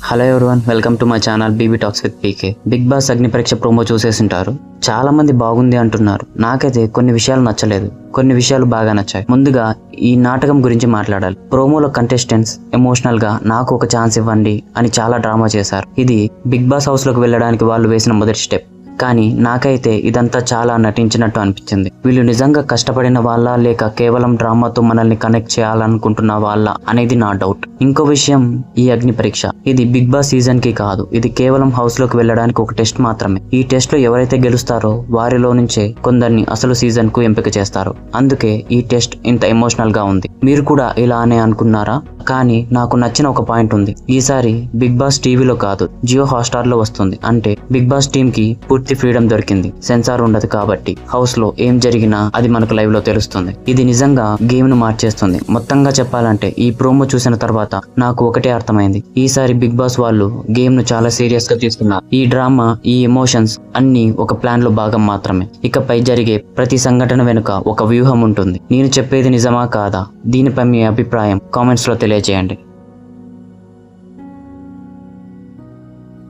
Hello everyone, welcome to my channel BB talks with PK. Bigg Boss Agni Pariksha promo చూసేసింటారు. చాలా మంది బాగుంది అంటున్నారు. నాకైతే కొన్ని విషయాలు నచ్చలేదు, కొన్ని విషయాలు బాగా నచ్చాయి. ముందుగా ఈ నాటకం గురించి మాట్లాడాలి. ప్రోమోలో కంటెస్టెంట్స్ ఎమోషనల్ గా నాకు ఒక ఛాన్స్ ఇవ్వండి అని చాలా డ్రామా చేశారు. ఇది బిగ్ బాస్ హౌస్ లోకి వెళ్ళడానికి వాళ్ళు వేసిన మొదటి స్టెప్. కానీ నాకైతే ఇదంతా చాలా నటించినట్టు అనిపించింది. వీళ్ళు నిజంగా కష్టపడిన వాళ్ళ లేక కేవలం డ్రామాతో మనల్ని కనెక్ట్ చేయాలనుకుంటున్న వాళ్ళ అనేది నా డౌట్. ఇంకో విషయం, ఈ అగ్ని పరీక్ష ఇది బిగ్ బాస్ సీజన్ కి కాదు, ఇది కేవలం హౌస్ లోకి వెళ్ళడానికి ఒక టెస్ట్ మాత్రమే. ఈ టెస్ట్ లో ఎవరైతే గెలుస్తారో వారిలో నుంచే కొందరిని అసలు సీజన్ కు ఎంపిక చేస్తారు. అందుకే ఈ టెస్ట్ ఇంత ఎమోషనల్ గా ఉంది. మీరు కూడా ఇలానే అనుకున్నారా? కానీ నాకు నచ్చిన ఒక పాయింట్ ఉంది. ఈసారి బిగ్ బాస్ టీవీలో కాదు, జియో హాట్‌స్టార్ లో వస్తుంది. అంటే బిగ్ బాస్ టీమ్ కి పూర్తి ఫ్రీడమ్ దొరికింది. సెన్సార్ ఉండదు కాబట్టి హౌస్ లో ఏం జరిగినా అది మనకు లైవ్ లో తెలుస్తుంది. ఇది నిజంగా గేమ్ ను మార్చేస్తుంది. మొత్తంగా చెప్పాలంటే ఈ ప్రోమో చూసిన తర్వాత నాకు ఒకటే అర్థమైంది. ఈసారి బిగ్ బాస్ వాళ్ళు గేమ్ ను చాలా సీరియస్ గా తీసుకున్నారు. ఈ డ్రామా, ఈ ఎమోషన్స్ అన్ని ఒక ప్లాన్ లో భాగం మాత్రమే. ఇకపై జరిగే ప్రతి సంఘటన వెనుక ఒక వ్యూహం ఉంటుంది. నేను చెప్పేది నిజమా కాదా? దీనిపై మీ అభిప్రాయం కామెంట్స్ లో తెలియజేయండి.